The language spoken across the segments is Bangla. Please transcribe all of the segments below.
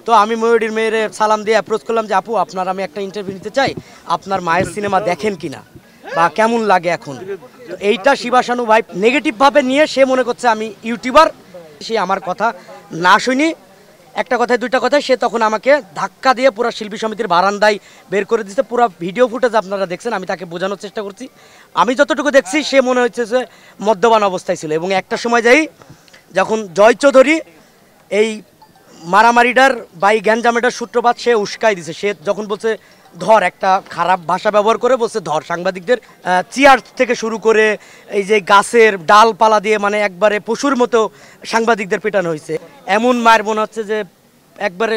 তো আমি ময়ূরীর মেয়ের সালাম দিয়ে অ্যাপ্রোচ করলাম যে আপু আপনার আমি একটা ইন্টারভিউ নিতে চাই, আপনার মায়ের সিনেমা দেখেন কিনা বা কেমন লাগে এখন। তো এইটা শিবাশানু ভাই নেগেটিভভাবে নিয়ে সে মনে করছে আমি ইউটিউবার, সে আমার কথা না শুনি একটা কথায় দুইটা কথায় সে তখন আমাকে ধাক্কা দিয়ে পুরো শিল্পী সমিতির বারান্দায় বের করে দিচ্ছে। পুরো ভিডিও ফুটেজ আপনারা দেখছেন, আমি তাকে বোঝানোর চেষ্টা করছি। আমি যতটুকু দেখছি সে মনে হচ্ছে যে মদ্যপান অবস্থায় ছিল। এবং একটা সময় যাই যখন জয় চৌধুরী এই মারামারিটার বা এই গ্যাঞ্জামেটার সূত্রপাত সে উস্কাই দিছে। সে যখন বলছে ধর, একটা খারাপ ভাষা ব্যবহার করে বলছে ধর, সাংবাদিকদের চেয়ার থেকে শুরু করে এই যে গাছের ডালপালা দিয়ে মানে একবারে পশুর মতো সাংবাদিকদের পেটানো হয়েছে। এমন মায়ের মনে হচ্ছে যে একবারে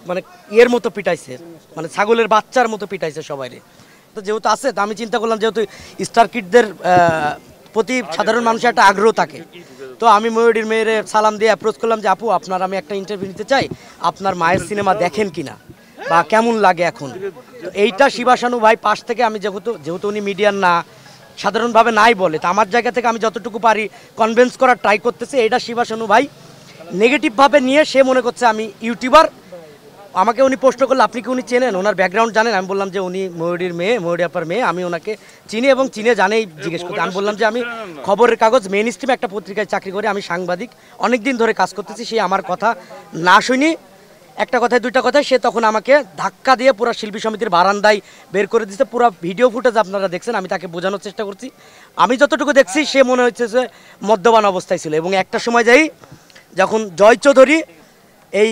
মানে ইয়ের মতো পিটাইছে, মানে ছাগলের বাচ্চার মতো পিটাইছে সবাই। তো যেহেতু আছে, তো আমি চিন্তা করলাম যেহেতু স্টার কিডদের প্রতি সাধারণ মানুষের একটা আগ্রহ থাকে, তো আমি ময়ূরীর মেয়ের সালাম দিয়ে অ্যাপ্রোচ করলাম যে আপু আপনার আমি একটা ইন্টারভিউ নিতে চাই, আপনার মায়ের সিনেমা দেখেন কিনা বা কেমন লাগে এখন। তো এইটা শিবাশানু ভাই পাশ থেকে, আমি যেহেতু উনি মিডিয়ার না, সাধারণভাবে নাই বলে, তো আমার জায়গা থেকে আমি যতটুকু পারি কনভিন্স করার ট্রাই করতেছি। এইটা শিবাশানু ভাই নেগেটিভভাবে নিয়ে সে মনে করছে আমি ইউটিউবার। আমাকে উনি প্রশ্ন করলে আপনি কি উনি চেনেন, ওনার ব্যাকগ্রাউন্ড জানেন? আমি বললাম যে উনি ময়ূরীর মেয়ে, ময়ূরী আপার মেয়ে, আমি ওনাকে চিনি এবং চিনে জানেই জিজ্ঞেস করতে। আমি বললাম যে আমি খবরের কাগজ মেইন স্ট্রিমে একটা পত্রিকায় চাকরি করি, আমি সাংবাদিক, অনেক দিন ধরে কাজ করতেছি। সে আমার কথা না শুনি একটা কথায় দুইটা কথায় সে তখন আমাকে ধাক্কা দিয়ে পুরো শিল্পী সমিতির বারান্দায় বের করে দিচ্ছে। পুরো ভিডিও ফুটেজ আপনারা দেখছেন, আমি তাকে বোঝানোর চেষ্টা করছি। আমি যতটুকু দেখছি সে মনে হচ্ছে যে মদ্যপান অবস্থায় ছিল। এবং একটা সময় যাই যখন জয় চৌধুরী এই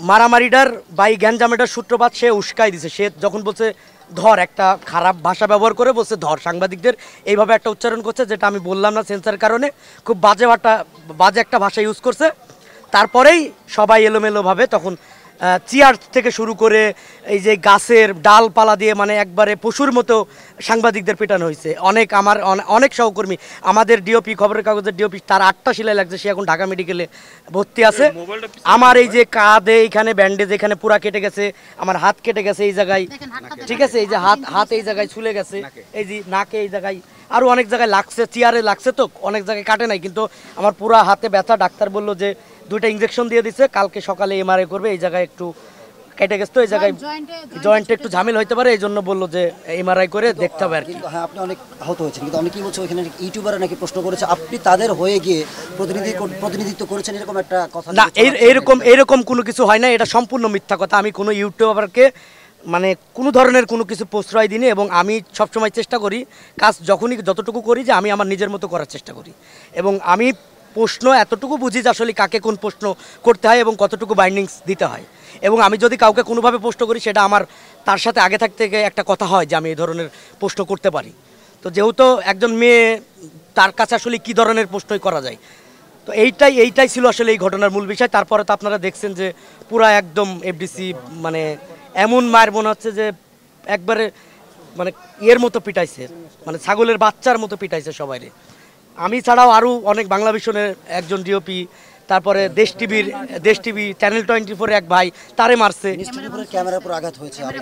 মারামারিটার বা এই গ্যাঞ্জামেটার সূত্রপাত সে উস্কাই দিছে। সে যখন বলছে ধর, একটা খারাপ ভাষা ব্যবহার করে বলছে ধর, সাংবাদিকদের এইভাবে একটা উচ্চারণ করছে, যেটা আমি বললাম না সেন্সার কারণে, খুব বাজে একটা ভাষা ইউজ করছে। তারপরেই সবাই এলোমেলোভাবে তখন চেয়ার থেকে শুরু করে এই যে গাছের ডালপালা দিয়ে মানে একবারে পশুর মতো সাংবাদিকদের পেটানো হয়েছে। অনেক সহকর্মী, আমাদের ডিওপি, খবরের কাগজের ডিওপি, তার 8টা সেলাই লাগছে, সে এখন ঢাকা মেডিকেলে ভর্তি আছে। আমার এই যে কাঁধে এখানে ব্যান্ডেজ, এখানে পুরা কেটে গেছে, আমার হাত কেটে গেছে এই জায়গায়, ঠিক আছে, এই যে হাত এই জায়গায় ছুলে গেছে, এই যে নাকে এই জায়গায়, আরও অনেক জায়গায় লাগছে, চেয়ারে লাগছে, তো অনেক জায়গায় কাটে নাই, কিন্তু আমার পুরা হাতে ব্যথা। ডাক্তার বললো যে 2টা ইঞ্জেকশন দিয়ে দিচ্ছে, কালকে সকালে এমআরআই করবে। এই জায়গায় একটু কেটে গেছে, তো এই জায়গায় জয়েন্টে একটু ঝামেলা হতে পারে, এই জন্য বললো যে এমআরআই করে দেখতে হবে আর কি। হ্যাঁ, আপনি অনেক আহত হয়েছেন, কিন্তু অনেকেই বলছে ওইখানে ইউটিউবাররা নাকি প্রশ্ন করেছে আপনি তাদের হয়ে গিয়ে প্রতিনিধিত্ব করেছেন, এরকম একটা কথা না। এরকম কোনো কিছু হয় না, এটা সম্পূর্ণ মিথ্যা কথা। আমি কোনো ইউটিউবারকে মানে কোনো ধরনের কোনো কিছু প্রশ্রয় দিই, এবং আমি সবসময় চেষ্টা করি কাজ যখনই যতটুকু করি যে আমি আমার নিজের মতো করার চেষ্টা করি। এবং আমি প্রশ্ন এতটুকু বুঝি যে আসলে কাকে কোন প্রশ্ন করতে হয় এবং কতটুকু বাইন্ডিংস দিতে হয়। এবং আমি যদি কাউকে কোনোভাবে প্রশ্ন করি, সেটা আমার তার সাথে আগে থেকে একটা কথা হয় যে আমি এই ধরনের প্রশ্ন করতে পারি। তো যেহেতু একজন মেয়ে, তার কাছে আসলে কী ধরনের প্রশ্নই করা যায়, তো এইটাই ছিল আসলে এই ঘটনার মূল বিষয়। তারপরে তো আপনারা দেখছেন যে পুরা একদম এফডিসি মানে এমন মায়ের মনে হচ্ছে যে একবারে মানে ইয়ের মতো পিটাইছে, মানে ছাগলের বাচ্চার মতো পিটাইছে সবাই। আমি ছাড়াও আরও অনেক বাংলা ভিশনের একজন ডিওপি, তারপরে দেশ টিভি চ্যানেল 24 এক ভাই তারে মারছে,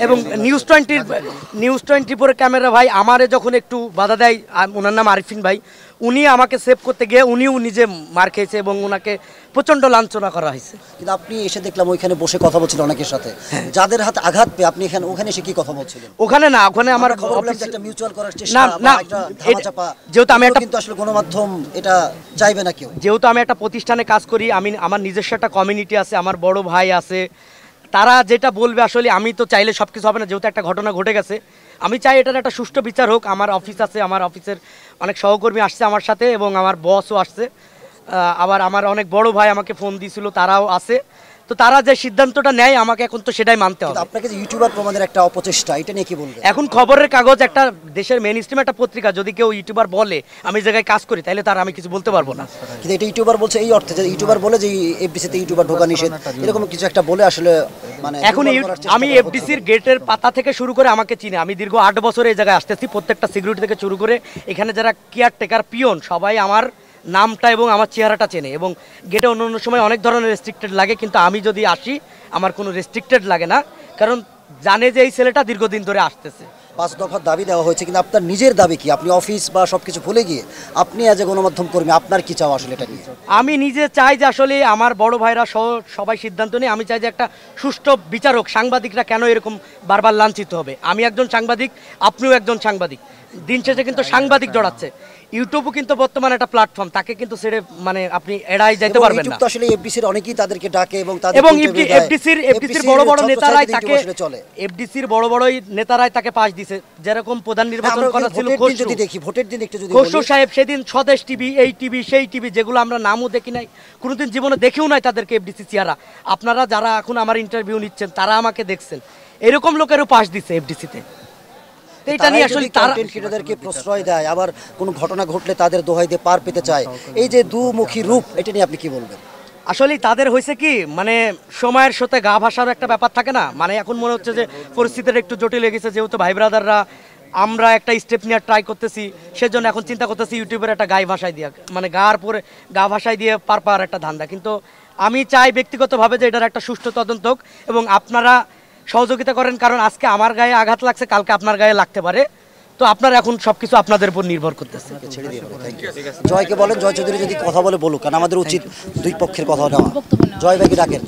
এবং নিউজ 24 ক্যামেরা ভাই আমারে যখন একটু বাধা দেয়, ওনার নাম আরিফিন ভাই, উনি আমাকে সেভ করতে গিয়ে উনিও নিজে মার খেয়েছে এবং ওনাকে প্রচণ্ড লাঞ্ছনা করা হয়েছে। কিন্তু আপনি এসে দেখলাম ওইখানে বসে কথা বলছিলেন অনেকের সাথে, যাদের হাতে আঘাত পেয়ে আপনি ওখানে এসে কি কথা বলছিলেন? ওখানে না, ওখানে আমার একটা মিউচুয়াল করার চেষ্টা, না যেহেতু আমি কিন্তু আসলে গণমাধ্যম এটা চাইবে না কেউ, যেহেতু আমি একটা প্রতিষ্ঠানে কাজ করি, আমি আমার নিজস্ব একটা কমিউনিটি আছে, আমার বড় ভাই আছে, তারা যেটা বলবে আসলে আমি তো চাইলে সব কিছু হবে না। যেহেতু একটা ঘটনা ঘটে গেছে, আমি চাই এটার একটা সুষ্ঠু বিচার হোক। আমার অফিস আছে, আমার অফিসের অনেক সহকর্মী আসছে আমার সাথে, এবং আমার বসও আসছে, আবার আমার অনেক বড় ভাই আমাকে ফোন দিয়েছিল, তারাও আছে। তো তারা যে সিদ্ধান্তটা নেয় আমাকে এখন তো সেটাই মানতে হবে। আপনাকে যে ইউটিউবার প্রমাণের একটা অপচেষ্টা, এটা নিয়ে কি বলবেন? এখন খবরের কাগজ একটা দেশের মেইন স্ট্রিম একটা পত্রিকা, যদি কেউ ইউটিউবার বলে আমি জায়গায় কাজ করি, তাহলে তার আমি কিছু বলতে পারবো না। কিন্তু এটা ইউটিউবার বলছে এই অর্থে যে ইউটিউবার বলে যে এফডিসিতে ইউটিউবার ঢোকা নিষেধ, এরকম কিছু একটা বলে আসলে মানে এখন আমি এফডিসির গেটের পাতা থেকে শুরু করে আমাকে চিনি, আমি দীর্ঘ 8 বছর এই জায়গায় আসতেছি, প্রত্যেকটা সিকিউরিটি থেকে শুরু করে এখানে যারা কেয়ারটেকার, পিয়ন, সবাই আমার নামটা এবং আমার চেহারাটা চেনে। এবং গেটে অন্য সময় অনেক ধরনের রেস্ট্রিক্টেড লাগে, কিন্তু আমি যদি আসি আমার কোনো রেস্ট্রিক্টেড লাগে না, কারণ জানে যে এই ছেলেটা দীর্ঘদিন ধরে আসতেছে। 5 দফার দাবি দেওয়া হয়েছে, কিন্তু আপনার নিজের দাবি কি? আপনি অফিস বা সবকিছু ভুলে গিয়ে আপনি অ্যাজ এ গণমাধ্যম কর্মী আপনার কি চাও আসলে এটা নিয়ে? আমি নিজে চাই যে আসলে আমার বড় ভাইরা সহ সবাই সিদ্ধান্ত নিয়ে, আমি চাই যে একটা সুষ্ঠু বিচারক, সাংবাদিকরা কেন এরকম বারবার লাঞ্ছিত হবে। আমি একজন সাংবাদিক, আপনিও একজন সাংবাদিক, দিন শেষে কিন্তু সাংবাদিক জড়াচ্ছে। ইউটিউবও কিন্তু বর্তমানে একটা প্ল্যাটফর্ম, তাকে কিন্তু ছেড়ে মানে আপনি এড়াই যাইতে এবং পারবেন ইউটিউব না। তো আসলে এফডিসির অনেকেই তাদেরকে ডাকে এবং তাদের এবং interview দেয়। এফডিসির বড় বড় নেতারাই তাকে, চলে। এফডিসির বড় বড়ই নেতারাই তাকে পাশ দিছে। যেরকম প্রধান নির্বাচন আমরা করা ছিল ভোটের দিন যদি দেখি, ভোটের দিন একটু যদি খসরু বলি, সাহেব সেদিন স্বদেশ টিভি, এই টিভি, সেই টিভি, যেগুলো আমরা নামও দেখি নাই, কোনোদিন জীবনে দেখেও নাই তাদেরকে এফডিসি চেহারা। আপনারা যারা এখন আমার ইন্টারভিউ নিচ্ছেন তারা আমাকে দেখছেন, এরকম লোকেরও পাশ দিছে এফডিসিতে। এইটা নিয়ে আসলে তারা কন্টেন্ট ক্রিয়েটরদেরকে প্রশ্রয় দেয়, আবার কোনো ঘটনা ঘটলে তাদের দোহাই দিয়ে পার পেতে চায়, এই যে দুমুখী রূপ, এটা নিয়ে আপনি কি বলবেন? আসলে তাদের হয়েছে কি, মানে সময়ের সাথে গা ভাসারও একটা ব্যাপার থাকে না। মানে এখন মনে হচ্ছে যে পরিস্থিতিটা একটু জটিল হয়ে গেছে, যেহেতু ভাই ব্রাদাররা আমরা একটা স্টেপ নিয়ে ট্রাই করতেছি, সেজন্য এখন চিন্তা করতেছি ইউটিউবের একটা গায়ে ভাষায় দিয়ে, মানে গা ভাষায় দিয়ে পার পাওয়ার একটা ধান্দা। কিন্তু আমি চাই ব্যক্তিগতভাবে যে এটার একটা সুষ্ঠু তদন্ত হোক এবং আপনারা সহযোগিতা করেন, কারণ আজকে আমার গায়ে আঘাত লাগছে, কালকে আপনার গায়ে লাগতে পারে। তো আপনার এখন সবকিছু আপনাদের উপর নির্ভর করতেছে। ছেড়ে দিয়ে বলো, থ্যাংক ইউ। জয়কে বলেন, জয় চৌধুরী যদি কথা বলে বলুক, কারণ আমাদের উচিত দুই পক্ষের কথা নেওয়া। জয় ভাইকে ডাকেন।